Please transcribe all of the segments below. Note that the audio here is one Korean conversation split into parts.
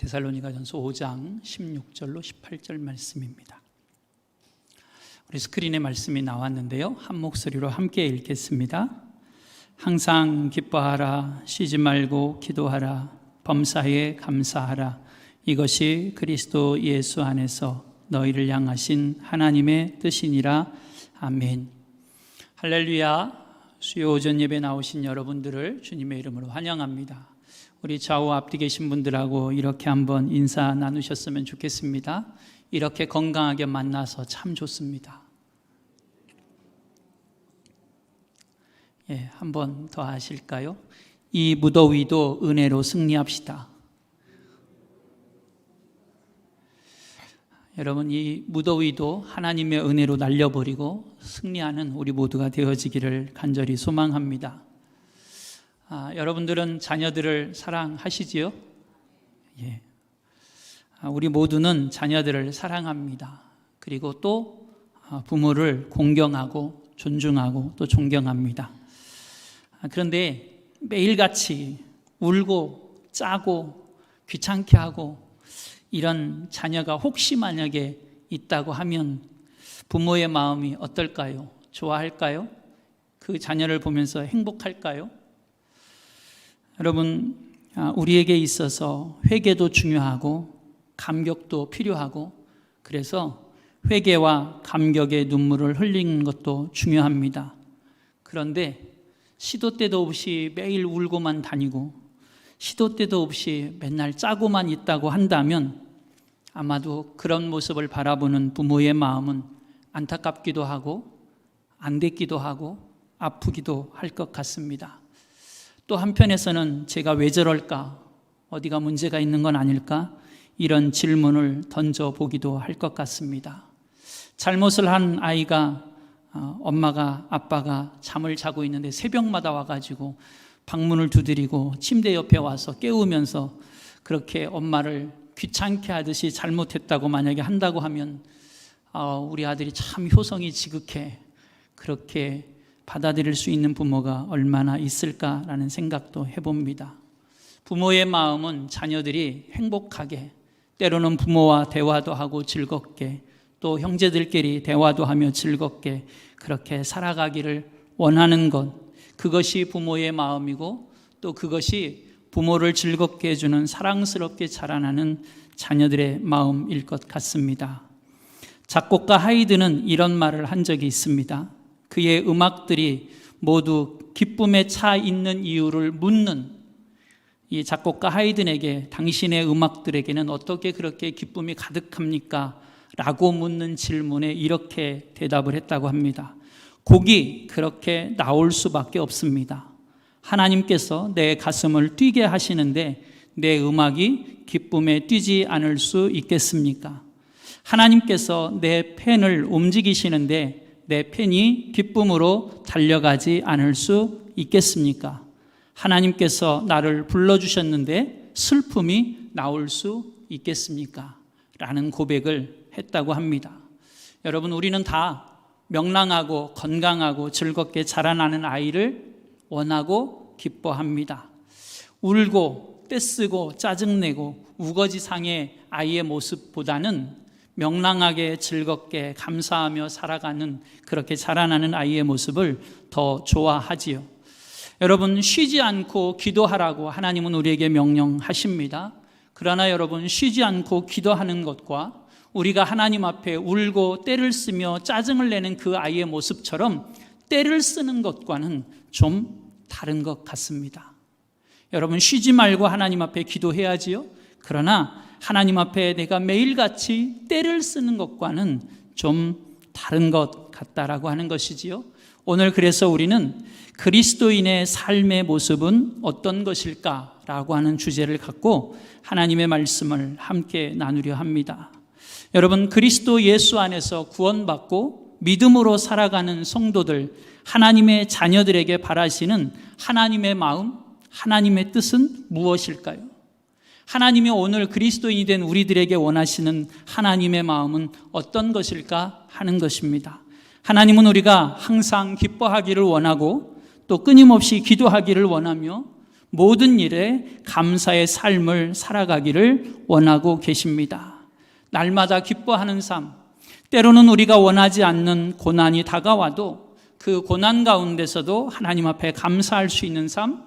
데살로니가전서 5장 16절로 18절 말씀입니다. 우리 스크린에 말씀이 나왔는데요, 한 목소리로 함께 읽겠습니다. 항상 기뻐하라, 쉬지 말고 기도하라, 범사에 감사하라. 이것이 그리스도 예수 안에서 너희를 향하신 하나님의 뜻이니라. 아멘. 할렐루야. 수요 오전 예배 나오신 여러분들을 주님의 이름으로 환영합니다. 우리 좌우 앞뒤 계신 분들하고 이렇게 한번 인사 나누셨으면 좋겠습니다. 이렇게 건강하게 만나서 참 좋습니다. 한 번 더 하실까요? 이 무더위도 은혜로 승리합시다. 여러분, 이 무더위도 하나님의 은혜로 날려버리고 승리하는 우리 모두가 되어지기를 간절히 소망합니다. 여러분들은 자녀들을 사랑하시지요? 예. 우리 모두는 자녀들을 사랑합니다. 그리고 또 부모를 공경하고 존중하고 또 존경합니다. 그런데 매일같이 울고 짜고 귀찮게 하고 이런 자녀가 혹시 만약에 있다고 하면 부모의 마음이 어떨까요? 좋아할까요? 그 자녀를 보면서 행복할까요? 여러분, 우리에게 있어서 회개도 중요하고 감격도 필요하고, 그래서 회개와 감격의 눈물을 흘리는 것도 중요합니다. 그런데 시도 때도 없이 매일 울고만 다니고 시도 때도 없이 맨날 짜고만 있다고 한다면 아마도 그런 모습을 바라보는 부모의 마음은 안타깝기도 하고 안됐기도 하고 아프기도 할 것 같습니다. 또 한편에서는 제가 왜 저럴까? 어디가 문제가 있는 건 아닐까? 이런 질문을 던져보기도 할 것 같습니다. 잘못을 한 아이가 엄마가 아빠가 잠을 자고 있는데 새벽마다 와가지고 방문을 두드리고 침대 옆에 와서 깨우면서 그렇게 엄마를 귀찮게 하듯이 잘못했다고 만약에 한다고 하면 우리 아들이 참 효성이 지극해, 그렇게 받아들일 수 있는 부모가 얼마나 있을까라는 생각도 해봅니다. 부모의 마음은 자녀들이 행복하게, 때로는 부모와 대화도 하고 즐겁게, 또 형제들끼리 대화도 하며 즐겁게 그렇게 살아가기를 원하는 것, 그것이 부모의 마음이고 또 그것이 부모를 즐겁게 해주는 사랑스럽게 자라나는 자녀들의 마음일 것 같습니다. 작곡가 하이드는 이런 말을 한 적이 있습니다. 그의 음악들이 모두 기쁨에 차 있는 이유를 묻는, 이 작곡가 하이든에게 당신의 음악들에게는 어떻게 그렇게 기쁨이 가득합니까? 라고 묻는 질문에 이렇게 대답을 했다고 합니다. 곡이 그렇게 나올 수밖에 없습니다. 하나님께서 내 가슴을 뛰게 하시는데 내 음악이 기쁨에 뛰지 않을 수 있겠습니까? 하나님께서 내 펜을 움직이시는데 내 펜이 기쁨으로 달려가지 않을 수 있겠습니까? 하나님께서 나를 불러주셨는데 슬픔이 나올 수 있겠습니까? 라는 고백을 했다고 합니다. 여러분, 우리는 다 명랑하고 건강하고 즐겁게 자라나는 아이를 원하고 기뻐합니다. 울고 떼쓰고 짜증내고 우거지상의 아이의 모습보다는 명랑하게 즐겁게 감사하며 살아가는, 그렇게 자라나는 아이의 모습을 더 좋아하지요. 여러분, 쉬지 않고 기도하라고 하나님은 우리에게 명령하십니다. 그러나 여러분, 쉬지 않고 기도하는 것과 우리가 하나님 앞에 울고 떼를 쓰며 짜증을 내는 그 아이의 모습처럼 떼를 쓰는 것과는 좀 다른 것 같습니다. 여러분, 쉬지 말고 하나님 앞에 기도해야지요. 그러나 하나님 앞에 내가 매일같이 떼를 쓰는 것과는 좀 다른 것 같다라고 하는 것이지요. 오늘 그래서 우리는 그리스도인의 삶의 모습은 어떤 것일까라고 하는 주제를 갖고 하나님의 말씀을 함께 나누려 합니다. 여러분, 그리스도 예수 안에서 구원받고 믿음으로 살아가는 성도들, 하나님의 자녀들에게 바라시는 하나님의 마음, 하나님의 뜻은 무엇일까요? 하나님이 오늘 그리스도인이 된 우리들에게 원하시는 하나님의 마음은 어떤 것일까 하는 것입니다. 하나님은 우리가 항상 기뻐하기를 원하고 또 끊임없이 기도하기를 원하며 모든 일에 감사의 삶을 살아가기를 원하고 계십니다. 날마다 기뻐하는 삶, 때로는 우리가 원하지 않는 고난이 다가와도 그 고난 가운데서도 하나님 앞에 감사할 수 있는 삶,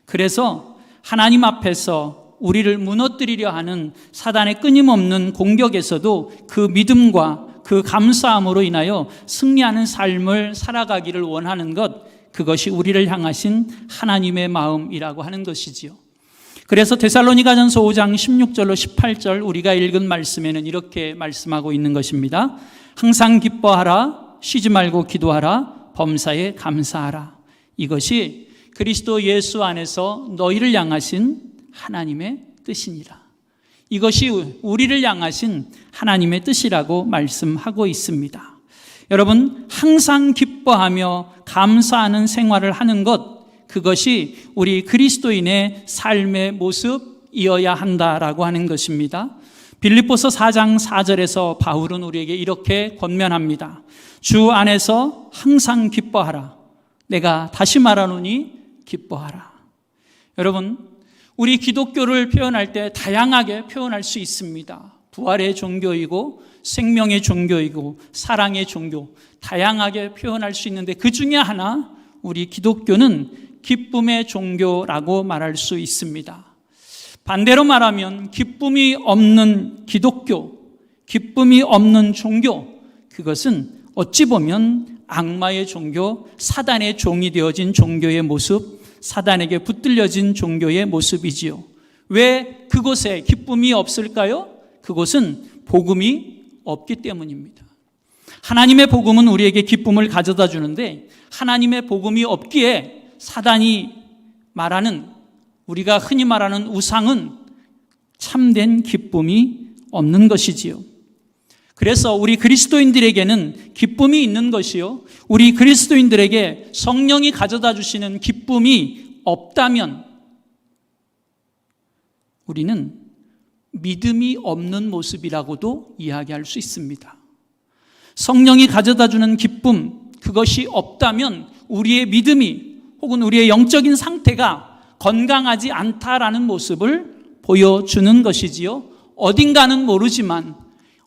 그래서 하나님 앞에서 우리를 무너뜨리려 하는 사단의 끊임없는 공격에서도 그 믿음과 그 감사함으로 인하여 승리하는 삶을 살아가기를 원하는 것, 그것이 우리를 향하신 하나님의 마음이라고 하는 것이지요. 그래서 데살로니가전서 5장 16절로 18절 우리가 읽은 말씀에는 이렇게 말씀하고 있는 것입니다. 항상 기뻐하라, 쉬지 말고 기도하라, 범사에 감사하라. 이것이 그리스도 예수 안에서 너희를 향하신 하나님의 뜻이니라. 이것이 우리를 향하신 하나님의 뜻이라고 말씀하고 있습니다. 여러분, 항상 기뻐하며 감사하는 생활을 하는 것, 그것이 우리 그리스도인의 삶의 모습이어야 한다라고 하는 것입니다. 빌립보서 4장 4절에서 바울은 우리에게 이렇게 권면합니다. 주 안에서 항상 기뻐하라. 내가 다시 말하노니 기뻐하라. 여러분, 우리 기독교를 표현할 때 다양하게 표현할 수 있습니다. 부활의 종교이고 생명의 종교이고 사랑의 종교, 다양하게 표현할 수 있는데 그 중에 하나, 우리 기독교는 기쁨의 종교라고 말할 수 있습니다. 반대로 말하면 기쁨이 없는 기독교, 기쁨이 없는 종교, 그것은 어찌 보면 악마의 종교, 사단의 종이 되어진 종교의 모습, 사단에게 붙들려진 종교의 모습이지요. 왜 그곳에 기쁨이 없을까요? 그곳은 복음이 없기 때문입니다. 하나님의 복음은 우리에게 기쁨을 가져다 주는데 하나님의 복음이 없기에 사단이 말하는, 우리가 흔히 말하는 우상은 참된 기쁨이 없는 것이지요. 그래서 우리 그리스도인들에게는 기쁨이 있는 것이요, 우리 그리스도인들에게 성령이 가져다 주시는 기쁨이 없다면 우리는 믿음이 없는 모습이라고도 이야기할 수 있습니다. 성령이 가져다 주는 기쁨, 그것이 없다면 우리의 믿음이 혹은 우리의 영적인 상태가 건강하지 않다라는 모습을 보여주는 것이지요. 어딘가는 모르지만,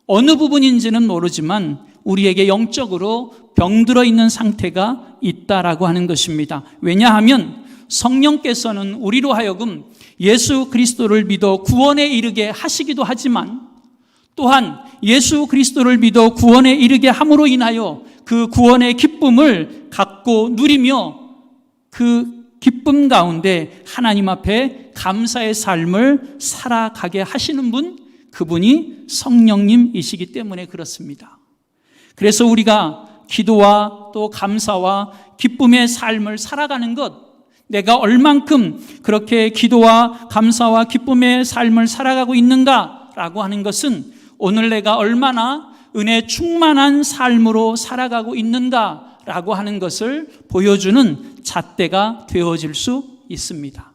어느 부분인지는 모르지만 우리에게 영적으로 병들어 있는 상태가 있다라고 하는 것입니다. 왜냐하면 성령께서는 우리로 하여금 예수 그리스도를 믿어 구원에 이르게 하시기도 하지만, 또한 예수 그리스도를 믿어 구원에 이르게 함으로 인하여 그 구원의 기쁨을 갖고 누리며 그 기쁨 가운데 하나님 앞에 감사의 삶을 살아가게 하시는 분, 그분이 성령님이시기 때문에 그렇습니다. 그래서 우리가 기도와 또 감사와 기쁨의 삶을 살아가는 것, 내가 얼만큼 그렇게 기도와 감사와 기쁨의 삶을 살아가고 있는가라고 하는 것은 오늘 내가 얼마나 은혜 충만한 삶으로 살아가고 있는가라고 하는 것을 보여주는 잣대가 되어질 수 있습니다.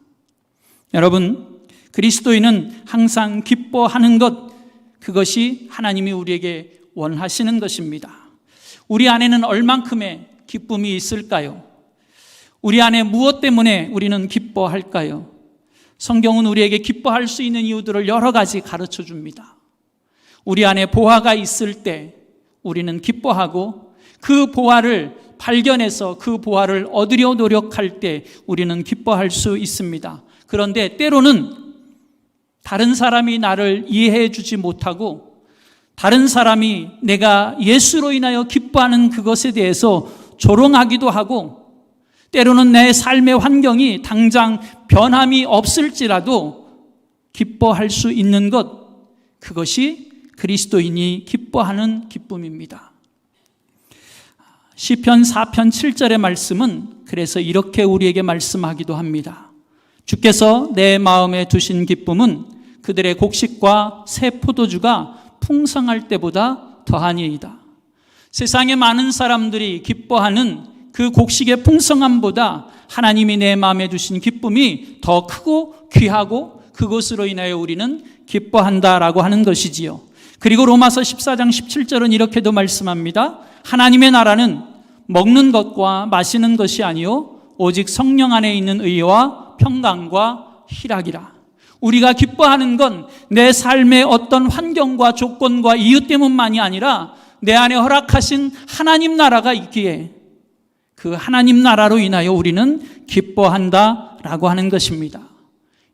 여러분, 그리스도인은 항상 기뻐하는 것, 그것이 하나님이 우리에게 원하시는 것입니다. 우리 안에는 얼만큼의 기쁨이 있을까요? 우리 안에 무엇 때문에 우리는 기뻐할까요? 성경은 우리에게 기뻐할 수 있는 이유들을 여러 가지 가르쳐 줍니다. 우리 안에 보화가 있을 때 우리는 기뻐하고, 그 보화를 발견해서 그 보화를 얻으려 노력할 때 우리는 기뻐할 수 있습니다. 그런데 때로는 다른 사람이 나를 이해해 주지 못하고, 다른 사람이 내가 예수로 인하여 기뻐하는 그것에 대해서 조롱하기도 하고, 때로는 내 삶의 환경이 당장 변함이 없을지라도 기뻐할 수 있는 것, 그것이 그리스도인이 기뻐하는 기쁨입니다. 시편 4편 7절의 말씀은 그래서 이렇게 우리에게 말씀하기도 합니다. 주께서 내 마음에 두신 기쁨은 그들의 곡식과 새 포도주가 풍성할 때보다 더하니이다. 세상에 많은 사람들이 기뻐하는 그 곡식의 풍성함보다 하나님이 내 마음에 두신 기쁨이 더 크고 귀하고, 그것으로 인하여 우리는 기뻐한다라고 하는 것이지요. 그리고 로마서 14장 17절은 이렇게도 말씀합니다. 하나님의 나라는 먹는 것과 마시는 것이 아니요 오직 성령 안에 있는 의와 평강과 희락이라. 우리가 기뻐하는 건 내 삶의 어떤 환경과 조건과 이유 때문만이 아니라 내 안에 허락하신 하나님 나라가 있기에 그 하나님 나라로 인하여 우리는 기뻐한다라고 하는 것입니다.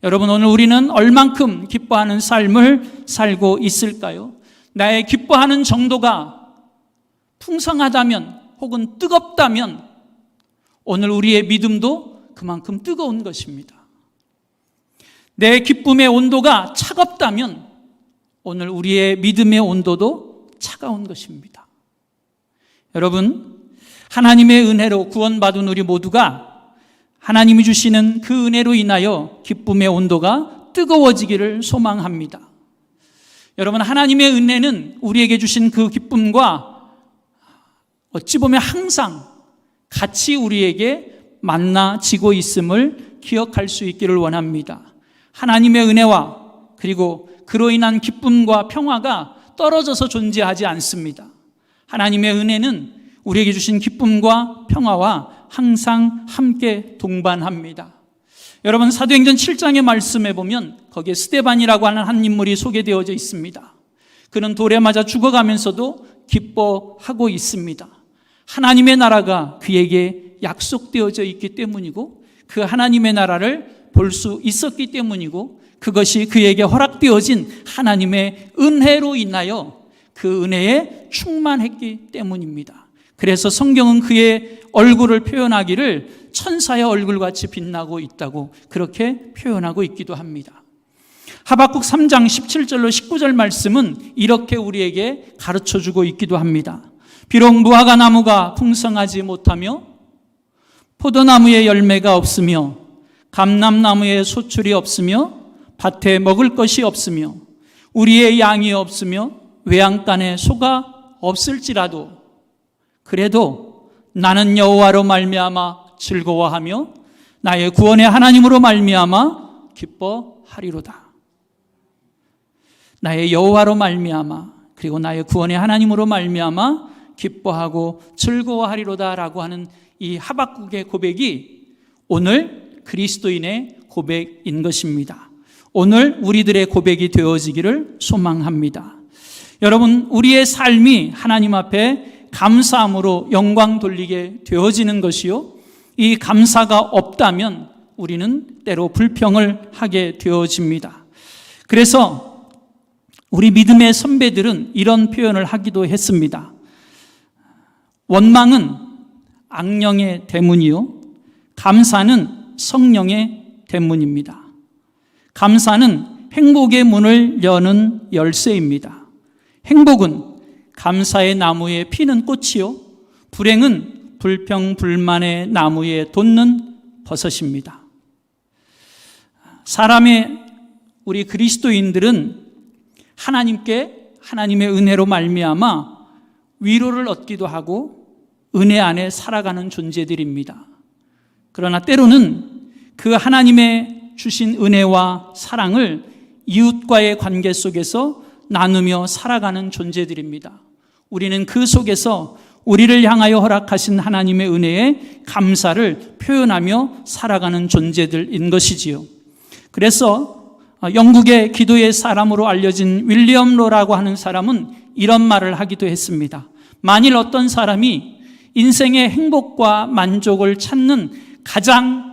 여러분, 오늘 우리는 얼만큼 기뻐하는 삶을 살고 있을까요? 나의 기뻐하는 정도가 풍성하다면 혹은 뜨겁다면 오늘 우리의 믿음도 그만큼 뜨거운 것입니다. 내 기쁨의 온도가 차갑다면 오늘 우리의 믿음의 온도도 차가운 것입니다. 여러분, 하나님의 은혜로 구원받은 우리 모두가 하나님이 주시는 그 은혜로 인하여 기쁨의 온도가 뜨거워지기를 소망합니다. 여러분, 하나님의 은혜는 우리에게 주신 그 기쁨과 어찌 보면 항상 같이 우리에게 만나지고 있음을 기억할 수 있기를 원합니다. 하나님의 은혜와 그리고 그로 인한 기쁨과 평화가 떨어져서 존재하지 않습니다. 하나님의 은혜는 우리에게 주신 기쁨과 평화와 항상 함께 동반합니다. 여러분, 사도행전 7장의 말씀에 보면 거기에 스데반이라고 하는 한 인물이 소개되어져 있습니다. 그는 돌에 맞아 죽어가면서도 기뻐하고 있습니다. 하나님의 나라가 그에게 약속되어져 있기 때문이고 그 하나님의 나라를 볼 수 있었기 때문이고 그것이 그에게 허락되어진 하나님의 은혜로 인하여 그 은혜에 충만했기 때문입니다. 그래서 성경은 그의 얼굴을 표현하기를 천사의 얼굴같이 빛나고 있다고 그렇게 표현하고 있기도 합니다. 하박국 3장 17절로 19절 말씀은 이렇게 우리에게 가르쳐주고 있기도 합니다. 비록 무화과 나무가 풍성하지 못하며 포도나무에 열매가 없으며 감람나무에 소출이 없으며 밭에 먹을 것이 없으며 우리의 양이 없으며 외양간에 소가 없을지라도 그래도 나는 여호와로 말미암아 즐거워하며 나의 구원의 하나님으로 말미암아 기뻐하리로다. 나의 여호와로 말미암아 그리고 나의 구원의 하나님으로 말미암아 기뻐하고 즐거워하리로다라고 하는 이 하박국의 고백이 오늘 그리스도인의 고백인 것입니다. 오늘 우리들의 고백이 되어지기를 소망합니다. 여러분, 우리의 삶이 하나님 앞에 감사함으로 영광 돌리게 되어지는 것이요, 이 감사가 없다면 우리는 때로 불평을 하게 되어집니다. 그래서 우리 믿음의 선배들은 이런 표현을 하기도 했습니다. 원망은 악령의 대문이요, 감사는 성령의 대문입니다. 감사는 행복의 문을 여는 열쇠입니다. 행복은 감사의 나무에 피는 꽃이요, 불행은 불평불만의 나무에 돋는 버섯입니다. 우리 그리스도인들은 하나님의 은혜로 말미암아 위로를 얻기도 하고 은혜 안에 살아가는 존재들입니다. 그러나 때로는 그 하나님의 주신 은혜와 사랑을 이웃과의 관계 속에서 나누며 살아가는 존재들입니다. 우리는 그 속에서 우리를 향하여 허락하신 하나님의 은혜에 감사를 표현하며 살아가는 존재들인 것이지요. 그래서 영국의 기도의 사람으로 알려진 윌리엄 로라고 하는 사람은 이런 말을 하기도 했습니다. 만일 어떤 사람이 인생의 행복과 만족을 찾는 가장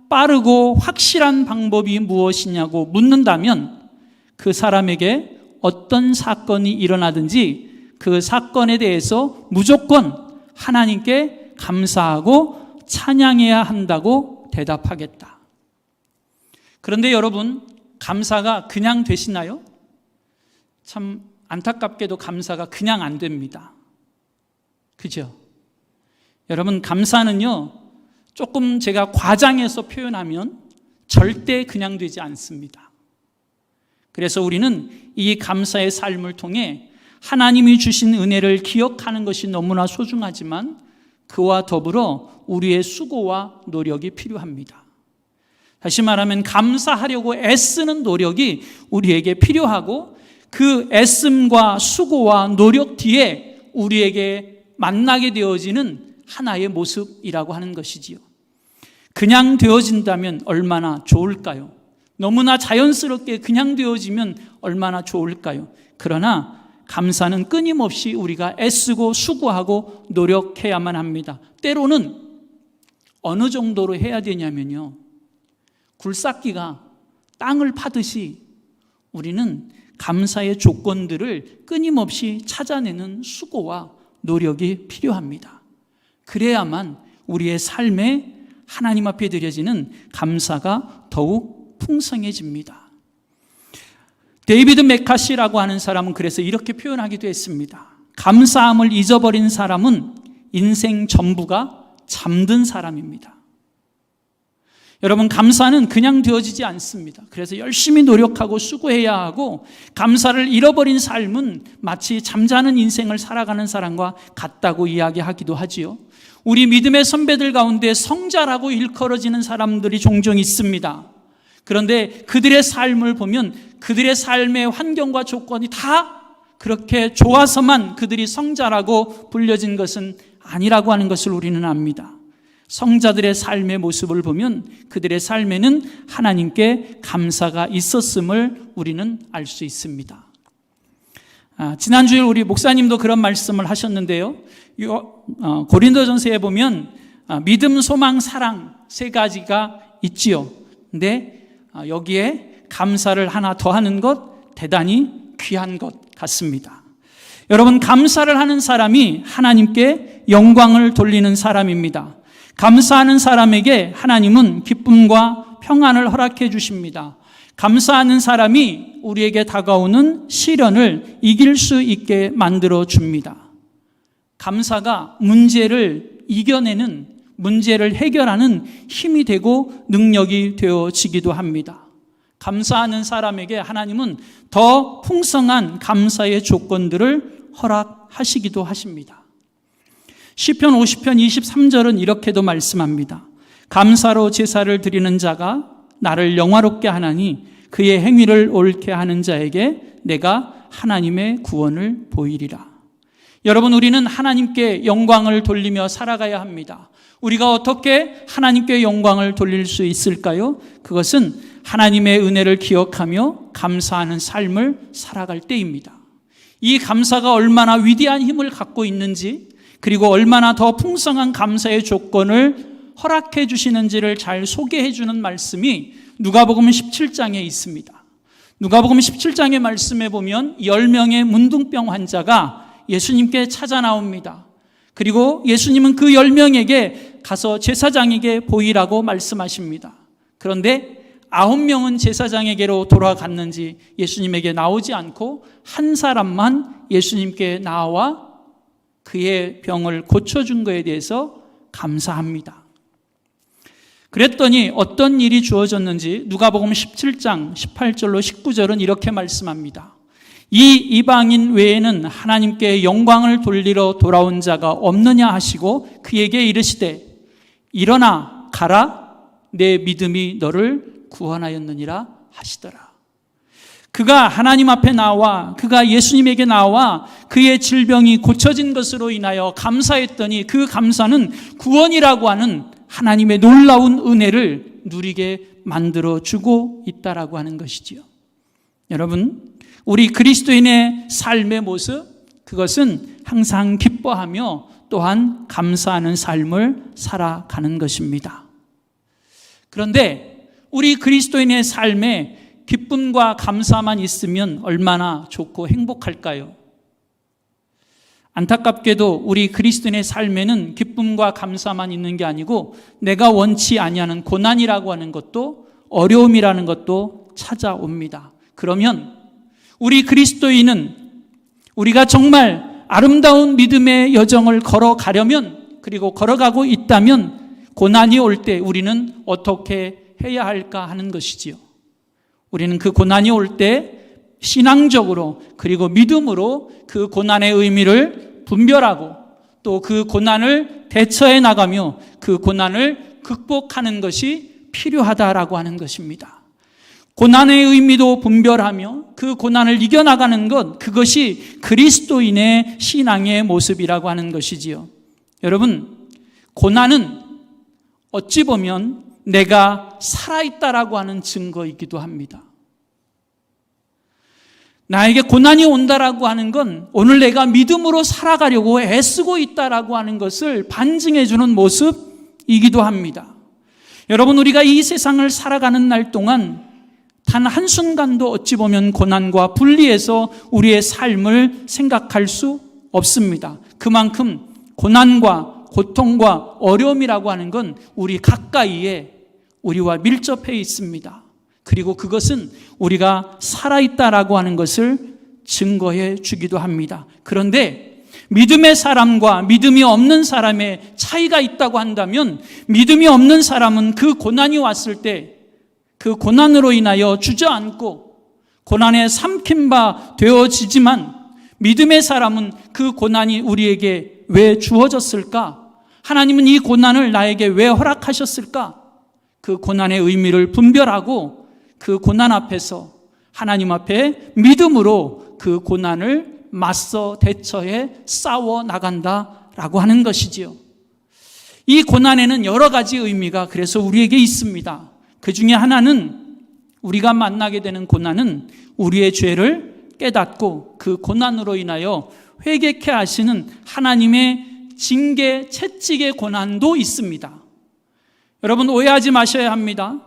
빠르고 확실한 방법이 무엇이냐고 묻는다면 그 사람에게 어떤 사건이 일어나든지 그 사건에 대해서 무조건 하나님께 감사하고 찬양해야 한다고 대답하겠다. 그런데 여러분, 감사가 그냥 되시나요? 참 안타깝게도 감사가 그냥 안 됩니다. 그죠? 여러분, 감사는요, 조금 제가 과장해서 표현하면 절대 그냥 되지 않습니다. 그래서 우리는 이 감사의 삶을 통해 하나님이 주신 은혜를 기억하는 것이 너무나 소중하지만 그와 더불어 우리의 수고와 노력이 필요합니다. 다시 말하면 감사하려고 애쓰는 노력이 우리에게 필요하고 그 애씀과 수고와 노력 뒤에 우리에게 만나게 되어지는 하나의 모습이라고 하는 것이지요. 그냥 되어진다면 얼마나 좋을까요? 너무나 자연스럽게 그냥 되어지면 얼마나 좋을까요? 그러나 감사는 끊임없이 우리가 애쓰고 수고하고 노력해야만 합니다. 때로는 어느 정도로 해야 되냐면요, 굴삭기가 땅을 파듯이 우리는 감사의 조건들을 끊임없이 찾아내는 수고와 노력이 필요합니다. 그래야만 우리의 삶에 하나님 앞에 드려지는 감사가 더욱 풍성해집니다. 데이비드 메카시라고 하는 사람은 그래서 이렇게 표현하기도 했습니다. 감사함을 잊어버린 사람은 인생 전부가 잠든 사람입니다. 여러분, 감사는 그냥 되어지지 않습니다. 그래서 열심히 노력하고 수고해야 하고, 감사를 잃어버린 삶은 마치 잠자는 인생을 살아가는 사람과 같다고 이야기하기도 하지요. 우리 믿음의 선배들 가운데 성자라고 일컬어지는 사람들이 종종 있습니다. 그런데 그들의 삶을 보면 그들의 삶의 환경과 조건이 다 그렇게 좋아서만 그들이 성자라고 불려진 것은 아니라고 하는 것을 우리는 압니다. 성자들의 삶의 모습을 보면 그들의 삶에는 하나님께 감사가 있었음을 우리는 알 수 있습니다. 지난주에 우리 목사님도 그런 말씀을 하셨는데요. 고린도전서에 보면 믿음, 소망, 사랑 세 가지가 있지요. 근데 여기에 감사를 하나 더하는 것, 대단히 귀한 것 같습니다. 여러분, 감사를 하는 사람이 하나님께 영광을 돌리는 사람입니다. 감사하는 사람에게 하나님은 기쁨과 평안을 허락해 주십니다. 감사하는 사람이 우리에게 다가오는 시련을 이길 수 있게 만들어 줍니다. 감사가 문제를 이겨내는, 문제를 해결하는 힘이 되고 능력이 되어지기도 합니다. 감사하는 사람에게 하나님은 더 풍성한 감사의 조건들을 허락하시기도 하십니다. 시편 50편 23절은 이렇게도 말씀합니다. 감사로 제사를 드리는 자가 나를 영화롭게 하나니 그의 행위를 옳게 하는 자에게 내가 하나님의 구원을 보이리라. 여러분, 우리는 하나님께 영광을 돌리며 살아가야 합니다. 우리가 어떻게 하나님께 영광을 돌릴 수 있을까요? 그것은 하나님의 은혜를 기억하며 감사하는 삶을 살아갈 때입니다. 이 감사가 얼마나 위대한 힘을 갖고 있는지, 그리고 얼마나 더 풍성한 감사의 조건을 허락해 주시는지를 잘 소개해 주는 말씀이 누가복음 17장에 있습니다. 누가복음 17장의 말씀에 보면 10명의 문둥병 환자가 예수님께 찾아 나옵니다. 그리고 예수님은 그 10명에게 가서 제사장에게 보이라고 말씀하십니다. 그런데 9명은 제사장에게로 돌아갔는지 예수님에게 나오지 않고 한 사람만 예수님께 나와 그의 병을 고쳐준 것에 대해서 감사합니다. 그랬더니 어떤 일이 주어졌는지 누가복음 17장 18절로 19절은 이렇게 말씀합니다. 이 이방인 외에는 하나님께 영광을 돌리러 돌아온 자가 없느냐 하시고 그에게 이르시되 일어나 가라, 내 믿음이 너를 구원하였느니라 하시더라. 그가 하나님 앞에 나와, 그가 예수님에게 나와 그의 질병이 고쳐진 것으로 인하여 감사했더니 그 감사는 구원이라고 하는 하나님의 놀라운 은혜를 누리게 만들어주고 있다라고 하는 것이지요. 여러분, 우리 그리스도인의 삶의 모습, 그것은 항상 기뻐하며 또한 감사하는 삶을 살아가는 것입니다. 그런데 우리 그리스도인의 삶에 기쁨과 감사만 있으면 얼마나 좋고 행복할까요? 안타깝게도 우리 그리스도인의 삶에는 기쁨과 감사만 있는 게 아니고 내가 원치 아니하는 고난이라고 하는 것도, 어려움이라는 것도 찾아옵니다. 그러면 우리 그리스도인은 우리가 정말 아름다운 믿음의 여정을 걸어가려면, 그리고 걸어가고 있다면 고난이 올 때 우리는 어떻게 해야 할까 하는 것이지요. 우리는 그 고난이 올 때 신앙적으로 그리고 믿음으로 그 고난의 의미를 분별하고 또 그 고난을 대처해 나가며 그 고난을 극복하는 것이 필요하다라고 하는 것입니다. 고난의 의미도 분별하며 그 고난을 이겨나가는 것, 그것이 그리스도인의 신앙의 모습이라고 하는 것이지요. 여러분, 고난은 어찌 보면 내가 살아있다라고 하는 증거이기도 합니다. 나에게 고난이 온다라고 하는 건 오늘 내가 믿음으로 살아가려고 애쓰고 있다라고 하는 것을 반증해 주는 모습이기도 합니다. 여러분, 우리가 이 세상을 살아가는 날 동안 단 한순간도 어찌 보면 고난과 분리해서 우리의 삶을 생각할 수 없습니다. 그만큼 고난과 고통과 어려움이라고 하는 건 우리 가까이에 우리와 밀접해 있습니다. 그리고 그것은 우리가 살아있다라고 하는 것을 증거해 주기도 합니다. 그런데 믿음의 사람과 믿음이 없는 사람의 차이가 있다고 한다면, 믿음이 없는 사람은 그 고난이 왔을 때 그 고난으로 인하여 주저앉고 고난에 삼킨 바 되어지지만, 믿음의 사람은 그 고난이 우리에게 왜 주어졌을까? 하나님은 이 고난을 나에게 왜 허락하셨을까? 그 고난의 의미를 분별하고 그 고난 앞에서 하나님 앞에 믿음으로 그 고난을 맞서 대처해 싸워 나간다라고 하는 것이지요. 이 고난에는 여러 가지 의미가 그래서 우리에게 있습니다. 그 중에 하나는, 우리가 만나게 되는 고난은 우리의 죄를 깨닫고 그 고난으로 인하여 회개케 하시는 하나님의 징계, 채찍의 고난도 있습니다. 여러분, 오해하지 마셔야 합니다.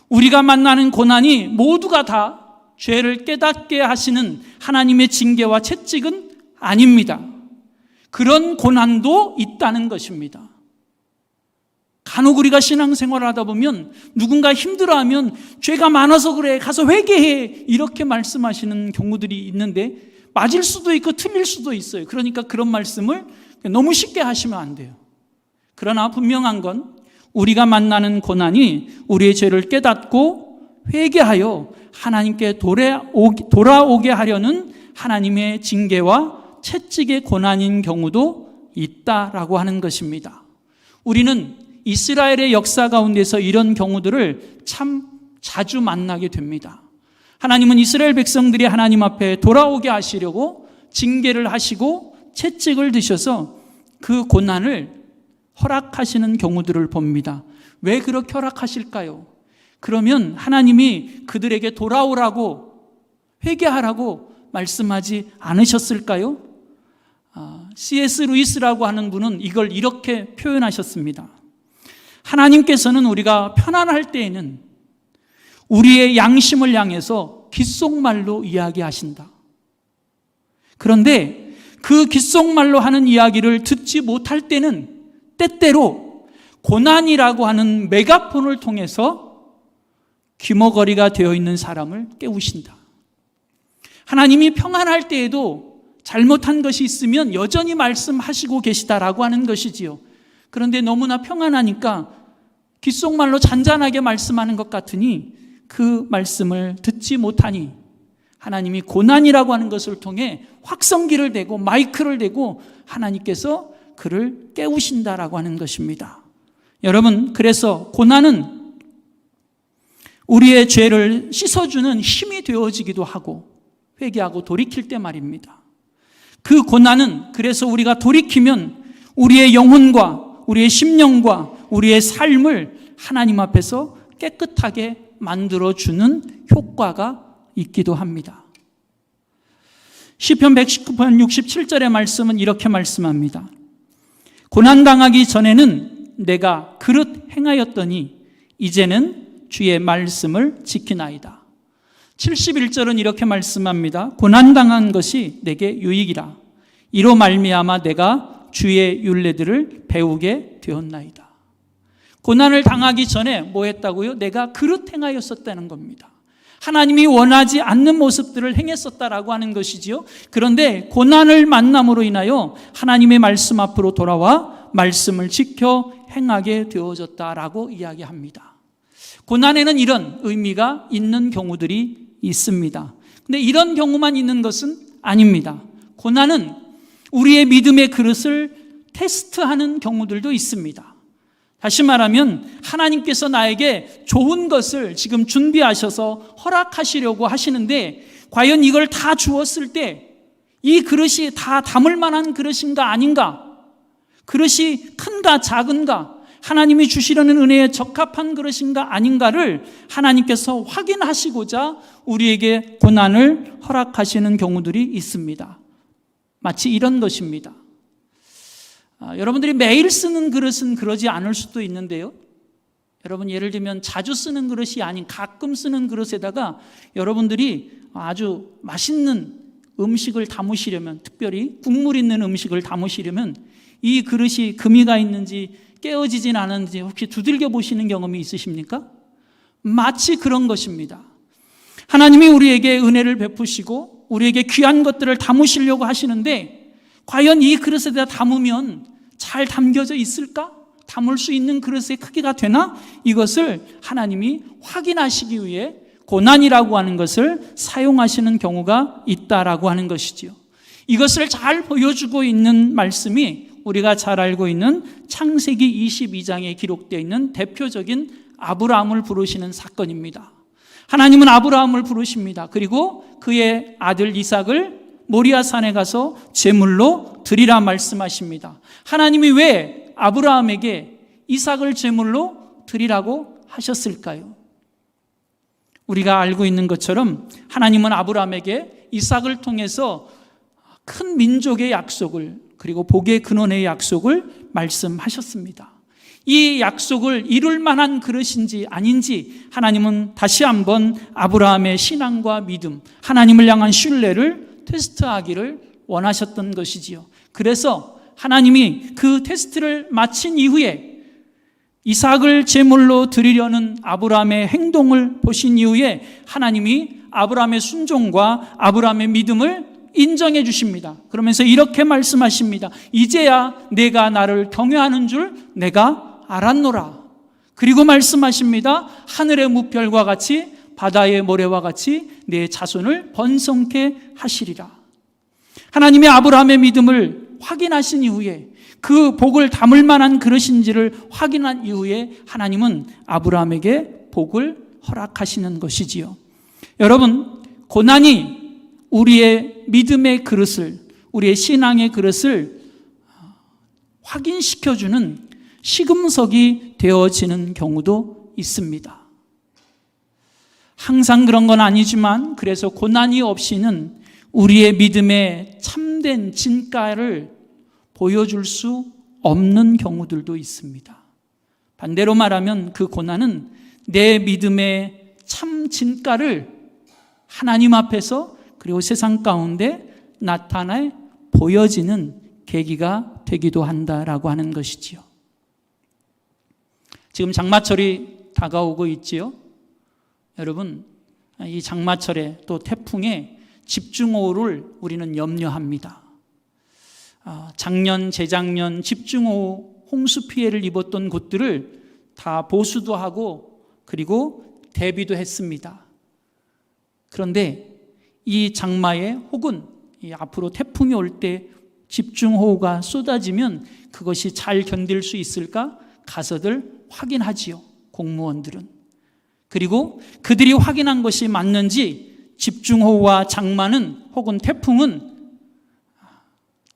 우리가 만나는 고난이 모두가 다 죄를 깨닫게 하시는 하나님의 징계와 채찍은 아닙니다. 그런 고난도 있다는 것입니다. 간혹 우리가 신앙생활을 하다 보면 누군가 힘들어하면 죄가 많아서 그래, 가서 회개해, 이렇게 말씀하시는 경우들이 있는데 맞을 수도 있고 틀릴 수도 있어요. 그러니까 그런 말씀을 너무 쉽게 하시면 안 돼요. 그러나 분명한 건 우리가 만나는 고난이 우리의 죄를 깨닫고 회개하여 하나님께 돌아오게 하려는 하나님의 징계와 채찍의 고난인 경우도 있다라고 하는 것입니다. 우리는 이스라엘의 역사 가운데서 이런 경우들을 참 자주 만나게 됩니다. 하나님은 이스라엘 백성들이 하나님 앞에 돌아오게 하시려고 징계를 하시고 채찍을 드셔서 그 고난을 허락하시는 경우들을 봅니다. 왜 그렇게 허락하실까요? 그러면 하나님이 그들에게 돌아오라고, 회개하라고 말씀하지 않으셨을까요? C.S. 루이스라고 하는 분은 이걸 이렇게 표현하셨습니다. 하나님께서는 우리가 편안할 때에는 우리의 양심을 향해서 귓속말로 이야기하신다. 그런데 그 귓속말로 하는 이야기를 듣지 못할 때는 때때로 고난이라고 하는 메가폰을 통해서 귀머거리가 되어 있는 사람을 깨우신다. 하나님이 평안할 때에도 잘못한 것이 있으면 여전히 말씀하시고 계시다라고 하는 것이지요. 그런데 너무나 평안하니까 귓속말로 잔잔하게 말씀하는 것 같으니 그 말씀을 듣지 못하니 하나님이 고난이라고 하는 것을 통해 확성기를 대고 마이크를 대고 하나님께서 그를 깨우신다라고 하는 것입니다. 여러분, 그래서 고난은 우리의 죄를 씻어주는 힘이 되어지기도 하고 회개하고 돌이킬 때 말입니다. 그 고난은 그래서 우리가 돌이키면 우리의 영혼과 우리의 심령과 우리의 삶을 하나님 앞에서 깨끗하게 만들어주는 효과가 있기도 합니다. 시편 119편 67절의 말씀은 이렇게 말씀합니다. 고난당하기 전에는 내가 그릇 행하였더니 이제는 주의 말씀을 지키나이다. 71절은 이렇게 말씀합니다. 고난당한 것이 내게 유익이라. 이로 말미암아 내가 주의 율례들을 배우게 되었나이다. 고난을 당하기 전에 뭐 했다고요? 내가 그릇 행하였었다는 겁니다. 하나님이 원하지 않는 모습들을 행했었다라고 하는 것이지요. 그런데 고난을 만남으로 인하여 하나님의 말씀 앞으로 돌아와 말씀을 지켜 행하게 되어졌다라고 이야기합니다. 고난에는 이런 의미가 있는 경우들이 있습니다. 근데 이런 경우만 있는 것은 아닙니다. 고난은 우리의 믿음의 그릇을 테스트하는 경우들도 있습니다. 다시 말하면 하나님께서 나에게 좋은 것을 지금 준비하셔서 허락하시려고 하시는데 과연 이걸 다 주었을 때 이 그릇이 다 담을 만한 그릇인가 아닌가? 그릇이 큰가 작은가? 하나님이 주시려는 은혜에 적합한 그릇인가 아닌가를 하나님께서 확인하시고자 우리에게 고난을 허락하시는 경우들이 있습니다. 마치 이런 것입니다. 여러분들이 매일 쓰는 그릇은 그러지 않을 수도 있는데요. 여러분, 예를 들면 자주 쓰는 그릇이 아닌 가끔 쓰는 그릇에다가 여러분들이 아주 맛있는 음식을 담으시려면, 특별히 국물 있는 음식을 담으시려면 이 그릇이 금이가 있는지 깨어지진 않았는지 혹시 두들겨 보시는 경험이 있으십니까? 마치 그런 것입니다. 하나님이 우리에게 은혜를 베푸시고 우리에게 귀한 것들을 담으시려고 하시는데 과연 이 그릇에다 담으면 잘 담겨져 있을까? 담을 수 있는 그릇의 크기가 되나? 이것을 하나님이 확인하시기 위해 고난이라고 하는 것을 사용하시는 경우가 있다라고 하는 것이지요. 이것을 잘 보여주고 있는 말씀이 우리가 잘 알고 있는 창세기 22장에 기록되어 있는 대표적인 아브라함을 부르시는 사건입니다. 하나님은 아브라함을 부르십니다. 그리고 그의 아들 이삭을 모리아산에 가서 제물로 드리라 말씀하십니다. 하나님이 왜 아브라함에게 이삭을 제물로 드리라고 하셨을까요? 우리가 알고 있는 것처럼 하나님은 아브라함에게 이삭을 통해서 큰 민족의 약속을, 그리고 복의 근원의 약속을 말씀하셨습니다. 이 약속을 이룰 만한 그릇인지 아닌지 하나님은 다시 한번 아브라함의 신앙과 믿음, 하나님을 향한 신뢰를 테스트하기를 원하셨던 것이지요. 그래서 하나님이 그 테스트를 마친 이후에 이삭을 제물로 드리려는 아브라함의 행동을 보신 이후에 하나님이 아브라함의 순종과 아브라함의 믿음을 인정해 주십니다. 그러면서 이렇게 말씀하십니다. 이제야 내가 나를 경외하는 줄 내가 알았노라. 그리고 말씀하십니다. 하늘의 무별과 같이 바다의 모래와 같이 내 자손을 번성케 하시리라. 하나님의 아브라함의 믿음을 확인하신 이후에 그 복을 담을 만한 그릇인지를 확인한 이후에 하나님은 아브라함에게 복을 허락하시는 것이지요. 여러분, 고난이 우리의 믿음의 그릇을, 우리의 신앙의 그릇을 확인시켜주는 시금석이 되어지는 경우도 있습니다. 항상 그런 건 아니지만 그래서 고난이 없이는 우리의 믿음의 참된 진가를 보여줄 수 없는 경우들도 있습니다. 반대로 말하면 그 고난은 내 믿음의 참 진가를 하나님 앞에서 그리고 세상 가운데 나타내 보여지는 계기가 되기도 한다라고 하는 것이지요. 지금 장마철이 다가오고 있지요. 여러분, 이 장마철에 또 태풍에 집중호우를 우리는 염려합니다. 작년, 재작년 집중호우 홍수 피해를 입었던 곳들을 다 보수도 하고 그리고 대비도 했습니다. 그런데 이 장마에 혹은 앞으로 태풍이 올 때 집중호우가 쏟아지면 그것이 잘 견딜 수 있을까? 가서들 확인하지요. 공무원들은. 그리고 그들이 확인한 것이 맞는지 집중호우와 장마는 혹은 태풍은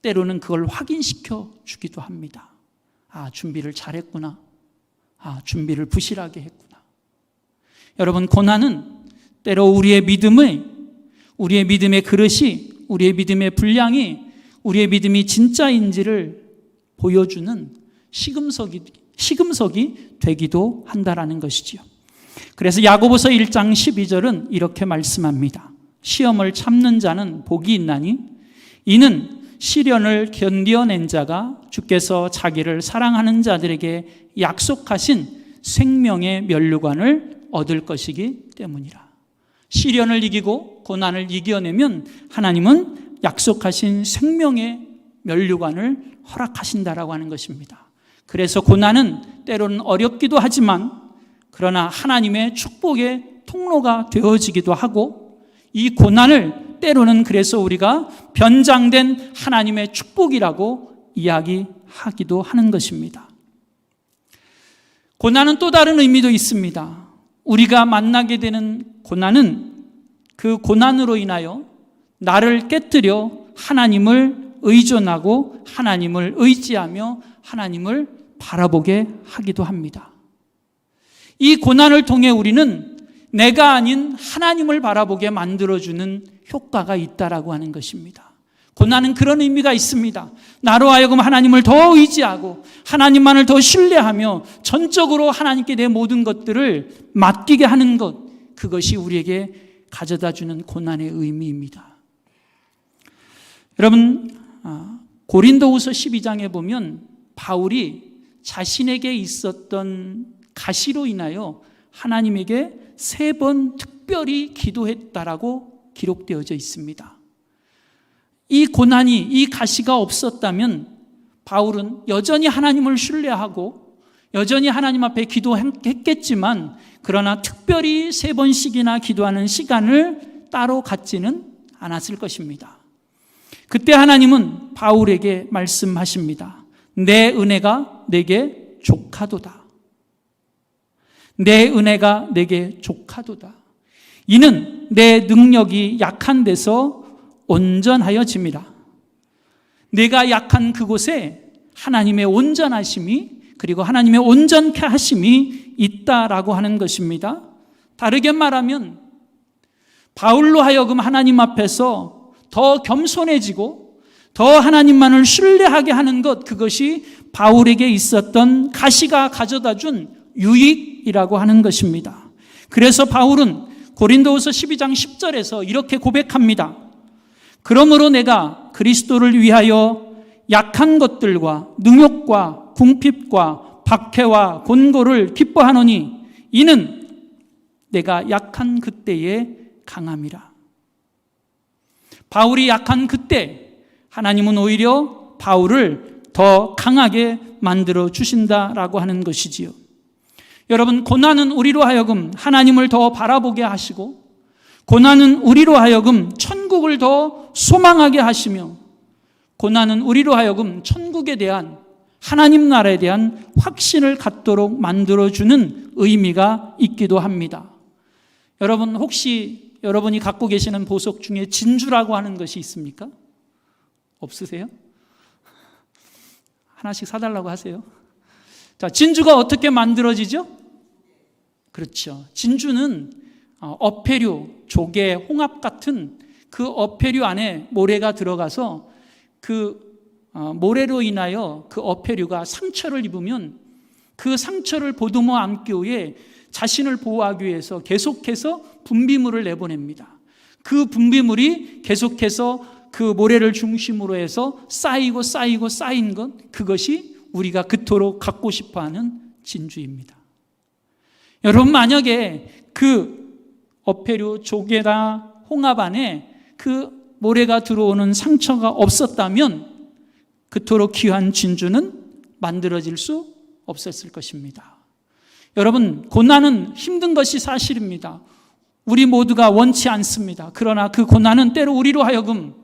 때로는 그걸 확인시켜 주기도 합니다. 아, 준비를 잘했구나. 아, 준비를 부실하게 했구나. 여러분, 고난은 때로 우리의 믿음의 그릇이, 우리의 믿음의 분량이, 우리의 믿음이 진짜인지를 보여주는 시금석이 되기도 한다라는 것이지요. 그래서 야고보서 1장 12절은 이렇게 말씀합니다. 시험을 참는 자는 복이 있나니 이는 시련을 견뎌낸 자가 주께서 자기를 사랑하는 자들에게 약속하신 생명의 면류관을 얻을 것이기 때문이라. 시련을 이기고 고난을 이겨내면 하나님은 약속하신 생명의 면류관을 허락하신다라고 하는 것입니다. 그래서 고난은 때로는 어렵기도 하지만 그러나 하나님의 축복의 통로가 되어지기도 하고 이 고난을 때로는 그래서 우리가 변장된 하나님의 축복이라고 이야기하기도 하는 것입니다. 고난은 또 다른 의미도 있습니다. 우리가 만나게 되는 고난은 그 고난으로 인하여 나를 깨뜨려 하나님을 의존하고 하나님을 의지하며 하나님을 바라보게 하기도 합니다. 이 고난을 통해 우리는 내가 아닌 하나님을 바라보게 만들어주는 효과가 있다라고 하는 것입니다. 고난은 그런 의미가 있습니다. 나로 하여금 하나님을 더 의지하고 하나님만을 더 신뢰하며 전적으로 하나님께 내 모든 것들을 맡기게 하는 것, 그것이 우리에게 가져다주는 고난의 의미입니다. 여러분, 고린도후서 12장에 보면 바울이 자신에게 있었던 가시로 인하여 하나님에게 3번 특별히 기도했다라고 기록되어져 있습니다. 이 고난이, 이 가시가 없었다면 바울은 여전히 하나님을 신뢰하고 여전히 하나님 앞에 기도했겠지만, 그러나 특별히 3번씩이나 기도하는 시간을 따로 갖지는 않았을 것입니다. 그때 하나님은 바울에게 말씀하십니다. 내 은혜가 내게 족하도다. 내 은혜가 내게 족하도다. 이는 내 능력이 약한 데서 온전하여짐이라. 내가 약한 그곳에 하나님의 온전하심이, 그리고 하나님의 온전케 하심이 있다라고 하는 것입니다. 다르게 말하면 바울로 하여금 하나님 앞에서 더 겸손해지고 더 하나님만을 신뢰하게 하는 것, 그것이 바울에게 있었던 가시가 가져다준 유익이라고 하는 것입니다. 그래서 바울은 고린도후서 12장 10절에서 이렇게 고백합니다. 그러므로 내가 그리스도를 위하여 약한 것들과 능욕과 궁핍과 박해와 곤고를 기뻐하노니 이는 내가 약한 그때에 강함이라. 바울이 약한 그때 하나님은 오히려 바울을 더 강하게 만들어 주신다라고 하는 것이지요. 여러분, 고난은 우리로 하여금 하나님을 더 바라보게 하시고, 고난은 우리로 하여금 천국을 더 소망하게 하시며, 고난은 우리로 하여금 천국에 대한, 하나님 나라에 대한 확신을 갖도록 만들어주는 의미가 있기도 합니다. 여러분, 혹시 여러분이 갖고 계시는 보석 중에 진주라고 하는 것이 있습니까? 없으세요? 하나씩 사달라고 하세요. 자, 진주가 어떻게 만들어지죠? 그렇죠. 진주는 어패류, 조개, 홍합 같은 그 어패류 안에 모래가 들어가서 그 모래로 인하여 그 어패류가 상처를 입으면 그 상처를 보듬어 안기 위해 자신을 보호하기 위해서 계속해서 분비물을 내보냅니다. 그 분비물이 계속해서 그 모래를 중심으로 해서 쌓이고 쌓인 것, 그것이 우리가 그토록 갖고 싶어하는 진주입니다. 여러분, 만약에 그 어패류, 조개나 홍합 안에 그 모래가 들어오는 상처가 없었다면 그토록 귀한 진주는 만들어질 수 없었을 것입니다. 여러분, 고난은 힘든 것이 사실입니다. 우리 모두가 원치 않습니다. 그러나 그 고난은 때로 우리로 하여금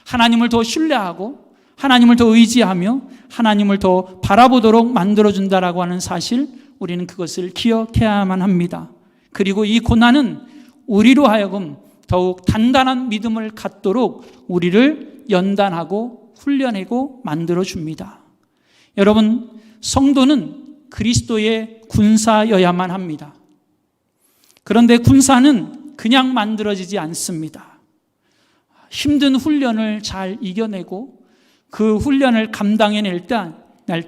하나님을 더 신뢰하고 하나님을 더 의지하며 하나님을 더 바라보도록 만들어준다라고 하는 사실, 우리는 그것을 기억해야만 합니다. 그리고 이 고난은 우리로 하여금 더욱 단단한 믿음을 갖도록 우리를 연단하고 훈련하고 만들어줍니다. 여러분, 성도는 그리스도의 군사여야만 합니다. 그런데 군사는 그냥 만들어지지 않습니다. 힘든 훈련을 잘 이겨내고 그 훈련을 감당해낼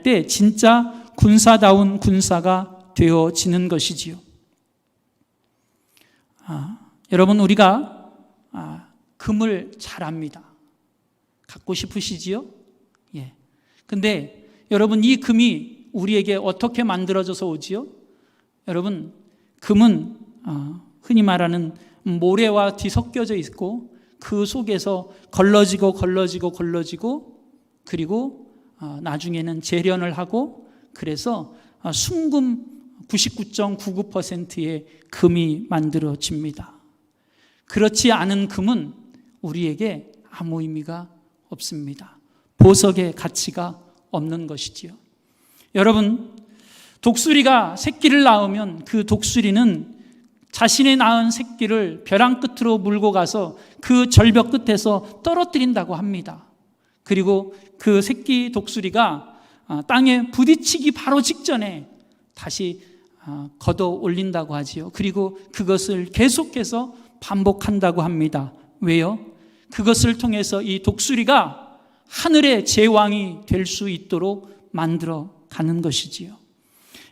때 진짜 군사다운 군사가 되어지는 것이지요. 여러분, 우리가 금을 잘 압니다. 갖고 싶으시지요? 예. 근데 여러분, 이 금이 우리에게 어떻게 만들어져서 오지요? 여러분, 금은 흔히 말하는 모래와 뒤섞여져 있고 그 속에서 걸러지고 그리고 나중에는 재련을 하고, 그래서 순금 99.99%의 금이 만들어집니다. 그렇지 않은 금은 우리에게 아무 의미가 없습니다. 보석의 가치가 없는 것이지요. 여러분, 독수리가 새끼를 낳으면 그 독수리는 자신의 낳은 새끼를 벼랑 끝으로 물고 가서 그 절벽 끝에서 떨어뜨린다고 합니다. 그리고 그 새끼 독수리가 땅에 부딪히기 바로 직전에 다시 걷어 올린다고 하지요. 그리고 그것을 계속해서 반복한다고 합니다. 왜요? 그것을 통해서 이 독수리가 하늘의 제왕이 될 수 있도록 만들어 가는 것이지요.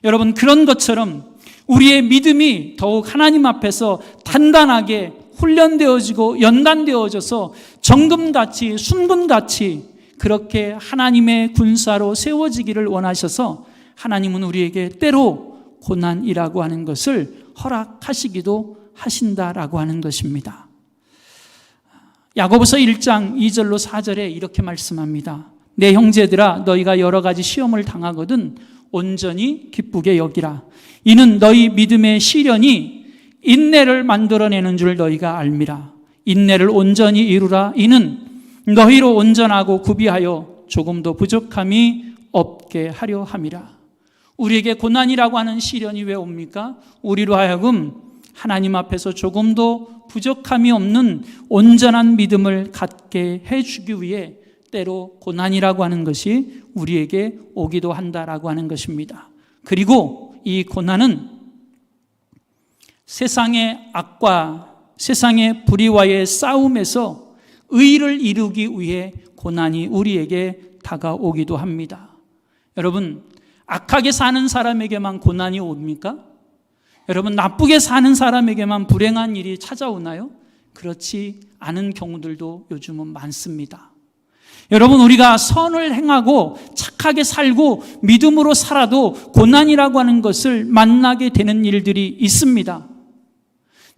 여러분, 그런 것처럼 우리의 믿음이 더욱 하나님 앞에서 단단하게 훈련되어지고 연단되어져서 정금같이 순금같이 그렇게 하나님의 군사로 세워지기를 원하셔서 하나님은 우리에게 때로 고난이라고 하는 것을 허락하시기도 하신다라고 하는 것입니다. 야고보서 1장 2절로 4절에 이렇게 말씀합니다. 내 형제들아, 너희가 여러 가지 시험을 당하거든 온전히 기쁘게 여기라. 이는 너희 믿음의 시련이 인내를 만들어내는 줄 너희가 알미라. 인내를 온전히 이루라. 이는 너희로 온전하고 구비하여 조금도 부족함이 없게 하려 함이라. 우리에게 고난이라고 하는 시련이 왜 옵니까? 우리로 하여금 하나님 앞에서 조금도 부족함이 없는 온전한 믿음을 갖게 해주기 위해 때로 고난이라고 하는 것이 우리에게 오기도 한다라고 하는 것입니다. 그리고 이 고난은 세상의 악과 세상의 불의와의 싸움에서 의를 이루기 위해 고난이 우리에게 다가오기도 합니다. 여러분, 악하게 사는 사람에게만 고난이 옵니까? 여러분, 나쁘게 사는 사람에게만 불행한 일이 찾아오나요? 그렇지 않은 경우들도 요즘은 많습니다. 여러분, 우리가 선을 행하고 착하게 살고 믿음으로 살아도 고난이라고 하는 것을 만나게 되는 일들이 있습니다.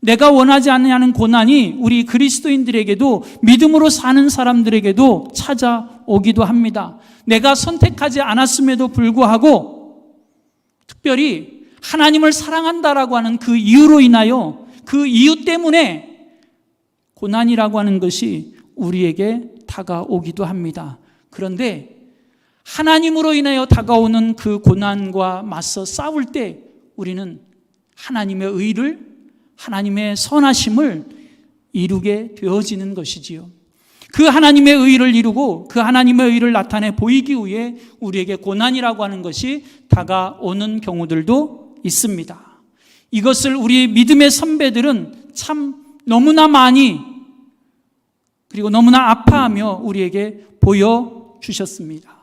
내가 원하지 않는 고난이 우리 그리스도인들에게도 믿음으로 사는 사람들에게도 찾아오기도 합니다. 내가 선택하지 않았음에도 불구하고 특별히 하나님을 사랑한다라고 하는 그 이유로 인하여 그 이유 때문에 고난이라고 하는 것이 우리에게 다가오기도 합니다. 그런데 하나님으로 인하여 다가오는 그 고난과 맞서 싸울 때 우리는 하나님의 의를, 하나님의 선하심을 이루게 되어지는 것이지요. 그 하나님의 의를 이루고 그 하나님의 의를 나타내 보이기 위해 우리에게 고난이라고 하는 것이 다가오는 경우들도 있습니다. 이것을 우리 믿음의 선배들은 참 너무나 많이 그리고 너무나 아파하며 우리에게 보여주셨습니다.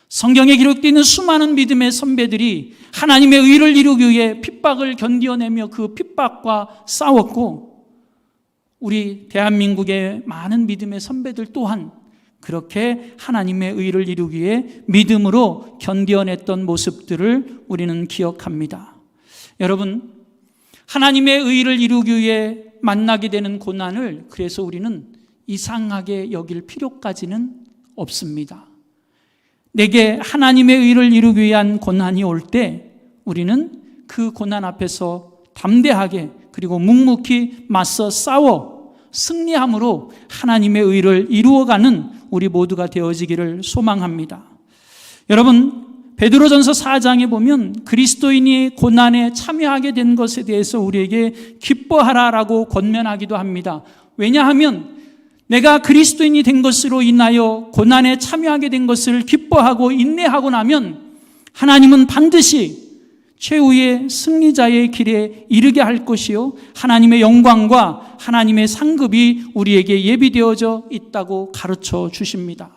성경에 기록되어 있는 수많은 믿음의 선배들이 하나님의 의를 이루기 위해 핍박을 견디어내며 그 핍박과 싸웠고, 우리 대한민국의 많은 믿음의 선배들 또한 그렇게 하나님의 의를 이루기 위해 믿음으로 견디어냈던 모습들을 우리는 기억합니다. 여러분, 하나님의 의를 이루기 위해 만나게 되는 고난을 그래서 우리는 이상하게 여길 필요까지는 없습니다. 내게 하나님의 의를 이루기 위한 고난이 올 때 우리는 그 고난 앞에서 담대하게 그리고 묵묵히 맞서 싸워 승리함으로 하나님의 의를 이루어가는 우리 모두가 되어지기를 소망합니다. 여러분, 베드로전서 4장에 보면 그리스도인이 고난에 참여하게 된 것에 대해서 우리에게 기뻐하라라고 권면하기도 합니다. 왜냐하면 내가 그리스도인이 된 것으로 인하여 고난에 참여하게 된 것을 기뻐하고 인내하고 나면 하나님은 반드시 최후의 승리자의 길에 이르게 할 것이요 하나님의 영광과 하나님의 상급이 우리에게 예비되어져 있다고 가르쳐 주십니다.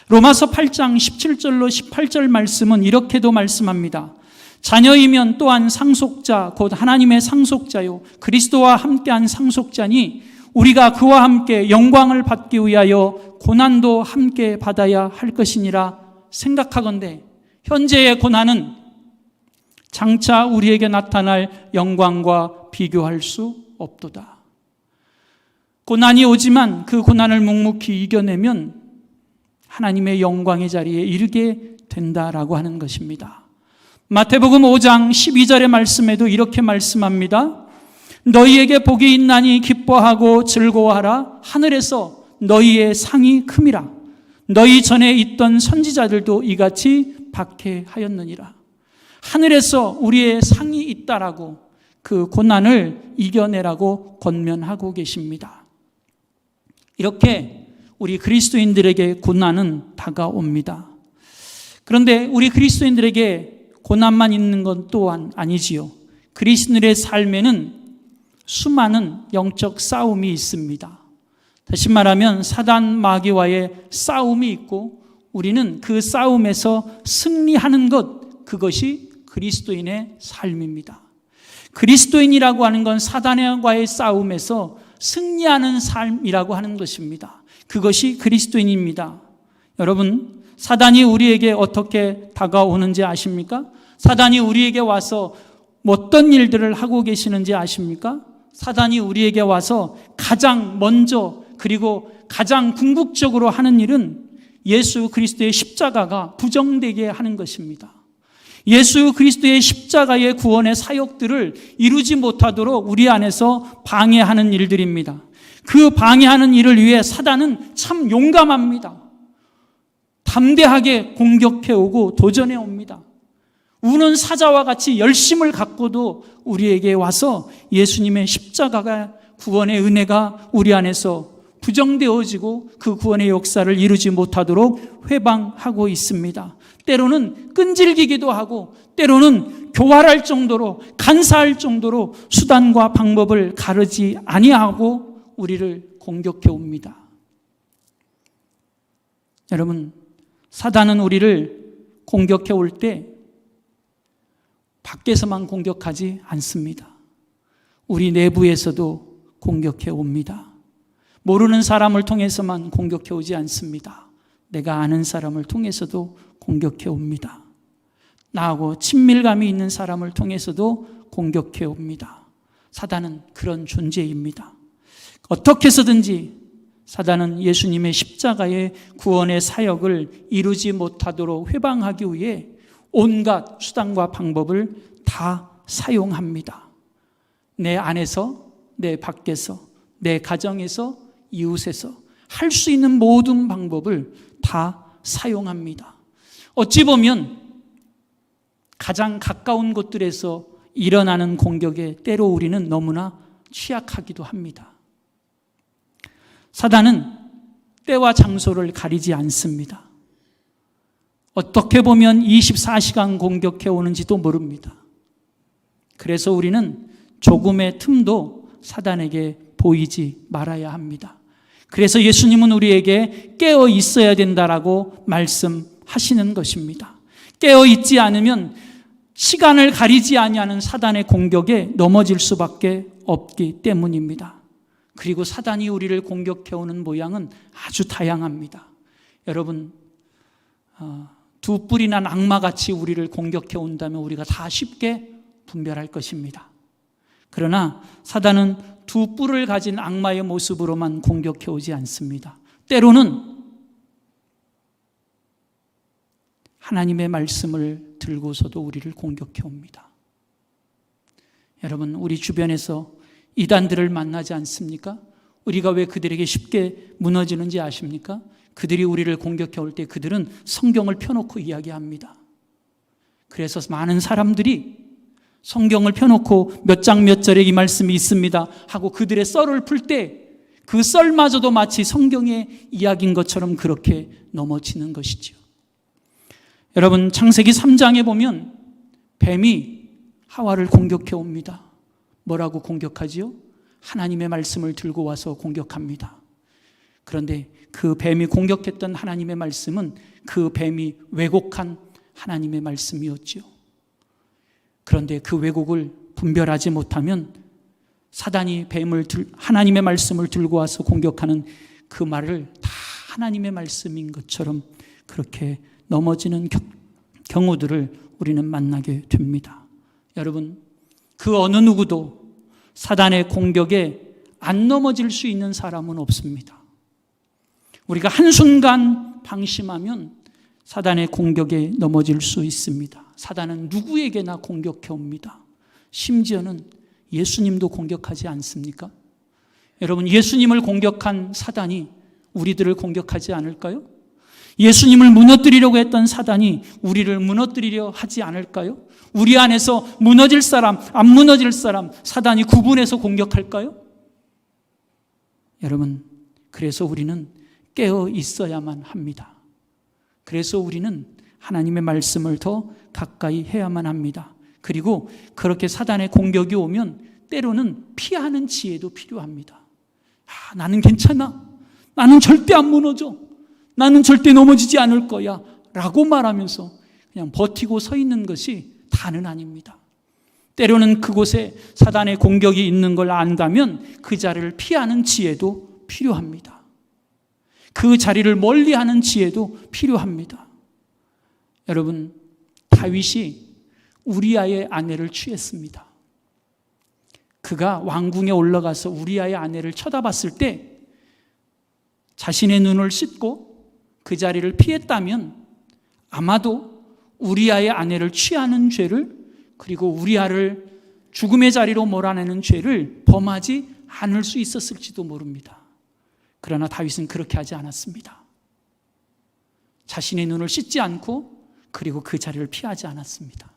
로마서 8장 17절로 18절 말씀은 이렇게도 말씀합니다. 자녀이면 또한 상속자 곧 하나님의 상속자요 그리스도와 함께한 상속자니 우리가 그와 함께 영광을 받기 위하여 고난도 함께 받아야 할 것이니라. 생각하건대 현재의 고난은 장차 우리에게 나타날 영광과 비교할 수 없도다. 고난이 오지만 그 고난을 묵묵히 이겨내면 하나님의 영광의 자리에 이르게 된다라고 하는 것입니다. 마태복음 5장 12절의 말씀에도 이렇게 말씀합니다. 너희에게 복이 있나니 기뻐하고 즐거워하라. 하늘에서 너희의 상이 큼이라. 너희 전에 있던 선지자들도 이같이 박해하였느니라. 하늘에서 우리의 상이 있다라고 그 고난을 이겨내라고 권면하고 계십니다. 이렇게 우리 그리스도인들에게 고난은 다가옵니다. 그런데 우리 그리스도인들에게 고난만 있는 건 또한 아니지요. 그리스도인의 삶에는 수많은 영적 싸움이 있습니다. 다시 말하면 사단 마귀와의 싸움이 있고 우리는 그 싸움에서 승리하는 것, 그것이 그리스도인의 삶입니다. 그리스도인이라고 하는 건 사단과의 싸움에서 승리하는 삶이라고 하는 것입니다. 그것이 그리스도인입니다. 여러분, 사단이 우리에게 어떻게 다가오는지 아십니까? 사단이 우리에게 와서 어떤 일들을 하고 계시는지 아십니까? 사단이 우리에게 와서 가장 먼저 그리고 가장 궁극적으로 하는 일은 예수 그리스도의 십자가가 부정되게 하는 것입니다. 예수 그리스도의 십자가의 구원의 사역들을 이루지 못하도록 우리 안에서 방해하는 일들입니다. 그 방해하는 일을 위해 사단은 참 용감합니다. 담대하게 공격해 오고 도전해 옵니다. 우는 사자와 같이 열심을 갖고도 우리에게 와서 예수님의 십자가가 구원의 은혜가 우리 안에서 부정되어지고 그 구원의 역사를 이루지 못하도록 회방하고 있습니다. 때로는 끈질기기도 하고 때로는 교활할 정도로 간사할 정도로 수단과 방법을 가르지 아니하고 우리를 공격해 옵니다. 여러분, 사단은 우리를 공격해 올 때 밖에서만 공격하지 않습니다. 우리 내부에서도 공격해 옵니다. 모르는 사람을 통해서만 공격해 오지 않습니다. 내가 아는 사람을 통해서도 공격해 옵니다. 나하고 친밀감이 있는 사람을 통해서도 공격해 옵니다. 사단은 그런 존재입니다. 어떻게 해서든지 사단은 예수님의 십자가의 구원의 사역을 이루지 못하도록 회방하기 위해 온갖 수단과 방법을 다 사용합니다. 내 안에서, 내 밖에서, 내 가정에서, 이웃에서 할 수 있는 모든 방법을 다 사용합니다. 어찌 보면 가장 가까운 곳들에서 일어나는 공격에 때로 우리는 너무나 취약하기도 합니다. 사단은 때와 장소를 가리지 않습니다. 어떻게 보면 24시간 공격해 오는지도 모릅니다. 그래서 우리는 조금의 틈도 사단에게 보이지 말아야 합니다. 그래서 예수님은 우리에게 깨어 있어야 된다라고 말씀하시는 것입니다. 깨어 있지 않으면 시간을 가리지 아니하는 사단의 공격에 넘어질 수밖에 없기 때문입니다. 그리고 사단이 우리를 공격해 오는 모양은 아주 다양합니다. 여러분, 두 뿔이 난 악마같이 우리를 공격해 온다면 우리가 다 쉽게 분별할 것입니다. 그러나 사단은 두 뿔을 가진 악마의 모습으로만 공격해 오지 않습니다. 때로는 하나님의 말씀을 들고서도 우리를 공격해 옵니다. 여러분, 우리 주변에서 이단들을 만나지 않습니까? 우리가 왜 그들에게 쉽게 무너지는지 아십니까? 그들이 우리를 공격해 올 때 그들은 성경을 펴놓고 이야기합니다. 그래서 많은 사람들이 성경을 펴놓고 몇 장 몇 절에 이 말씀이 있습니다 하고 그들의 썰을 풀 때 그 썰마저도 마치 성경의 이야기인 것처럼 그렇게 넘어지는 것이죠. 여러분, 창세기 3장에 보면 뱀이 하와를 공격해 옵니다. 뭐라고 공격하지요? 하나님의 말씀을 들고 와서 공격합니다. 그런데 그 뱀이 공격했던 하나님의 말씀은 그 뱀이 왜곡한 하나님의 말씀이었지요. 그런데 그 왜곡을 분별하지 못하면 사단이 하나님의 말씀을 들고 와서 공격하는 그 말을 다 하나님의 말씀인 것처럼 그렇게 넘어지는 경우들을 우리는 만나게 됩니다. 여러분, 그 어느 누구도 사단의 공격에 안 넘어질 수 있는 사람은 없습니다. 우리가 한순간 방심하면 사단의 공격에 넘어질 수 있습니다. 사단은 누구에게나 공격해 옵니다. 심지어는 예수님도 공격하지 않습니까? 여러분, 예수님을 공격한 사단이 우리들을 공격하지 않을까요? 예수님을 무너뜨리려고 했던 사단이 우리를 무너뜨리려 하지 않을까요? 우리 안에서 무너질 사람, 안 무너질 사람, 사단이 구분해서 공격할까요? 여러분, 그래서 우리는 깨어 있어야만 합니다. 그래서 우리는 하나님의 말씀을 더 가까이 해야만 합니다. 그리고 그렇게 사단의 공격이 오면 때로는 피하는 지혜도 필요합니다. 나는 괜찮아. 나는 절대 안 무너져. 나는 절대 넘어지지 않을 거야. 라고 말하면서 그냥 버티고 서 있는 것이 다는 아닙니다. 때로는 그곳에 사단의 공격이 있는 걸 안다면 그 자리를 피하는 지혜도 필요합니다. 그 자리를 멀리하는 지혜도 필요합니다. 여러분, 다윗이 우리아의 아내를 취했습니다. 그가 왕궁에 올라가서 우리아의 아내를 쳐다봤을 때 자신의 눈을 씻고 그 자리를 피했다면 아마도 우리아의 아내를 취하는 죄를, 그리고 우리아를 죽음의 자리로 몰아내는 죄를 범하지 않을 수 있었을지도 모릅니다. 그러나 다윗은 그렇게 하지 않았습니다. 자신의 눈을 씻지 않고 그리고 그 자리를 피하지 않았습니다.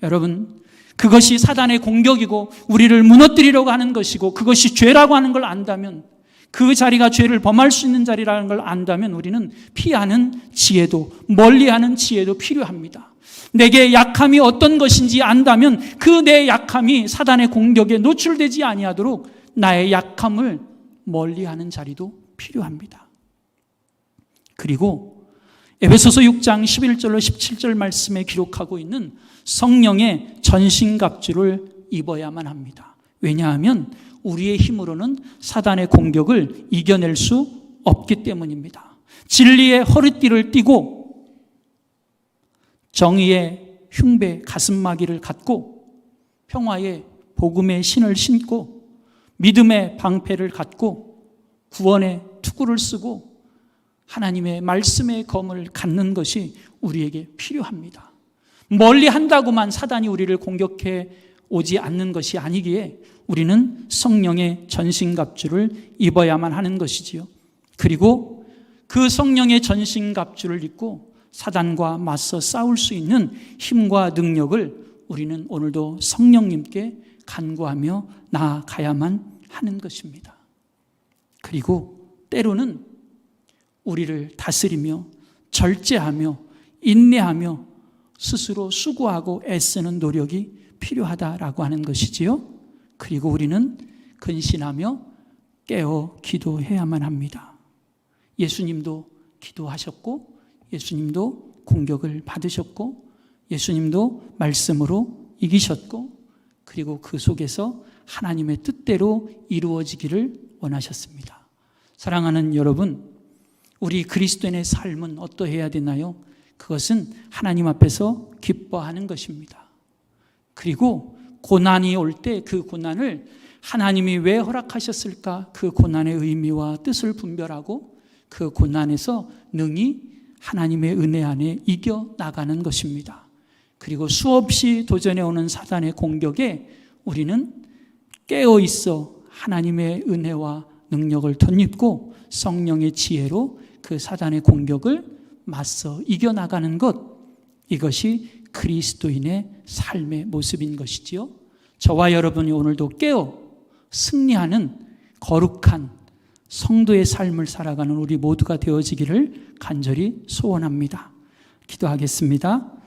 여러분, 그것이 사단의 공격이고 우리를 무너뜨리려고 하는 것이고 그것이 죄라고 하는 걸 안다면, 그 자리가 죄를 범할 수 있는 자리라는 걸 안다면 우리는 피하는 지혜도, 멀리하는 지혜도 필요합니다. 내게 약함이 어떤 것인지 안다면 그 내 약함이 사단의 공격에 노출되지 아니하도록 나의 약함을 멀리하는 자리도 필요합니다. 그리고 에베소서 6장 11절로 17절 말씀에 기록하고 있는 성령의 전신갑주를 입어야만 합니다. 왜냐하면 우리의 힘으로는 사단의 공격을 이겨낼 수 없기 때문입니다. 진리의 허리띠를 띠고 정의의 흉배 가슴마기를 갖고 평화의 복음의 신을 신고 믿음의 방패를 갖고 구원의 투구를 쓰고 하나님의 말씀의 검을 갖는 것이 우리에게 필요합니다. 멀리 한다고만 사단이 우리를 공격해 오지 않는 것이 아니기에 우리는 성령의 전신갑주를 입어야만 하는 것이지요. 그리고 그 성령의 전신갑주를 입고 사단과 맞서 싸울 수 있는 힘과 능력을 우리는 오늘도 성령님께 간구하며 나아가야만 하는 것입니다. 그리고 때로는 우리를 다스리며 절제하며 인내하며 스스로 수고하고 애쓰는 노력이 필요하다라고 하는 것이지요. 그리고 우리는 근신하며 깨어 기도해야만 합니다. 예수님도 기도하셨고 예수님도 공격을 받으셨고 예수님도 말씀으로 이기셨고 그리고 그 속에서 하나님의 뜻대로 이루어지기를 원하셨습니다. 사랑하는 여러분, 우리 그리스도인의 삶은 어떠해야 되나요? 그것은 하나님 앞에서 기뻐하는 것입니다. 그리고 고난이 올 때 그 고난을 하나님이 왜 허락하셨을까? 그 고난의 의미와 뜻을 분별하고 그 고난에서 능히 하나님의 은혜 안에 이겨나가는 것입니다. 그리고 수없이 도전해오는 사단의 공격에 우리는 깨어있어 하나님의 은혜와 능력을 덧입고 성령의 지혜로 그 사단의 공격을 맞서 이겨나가는 것, 이것이 그리스도인의 삶의 모습인 것이지요. 저와 여러분이 오늘도 깨어 승리하는 거룩한 성도의 삶을 살아가는 우리 모두가 되어지기를 간절히 소원합니다. 기도하겠습니다.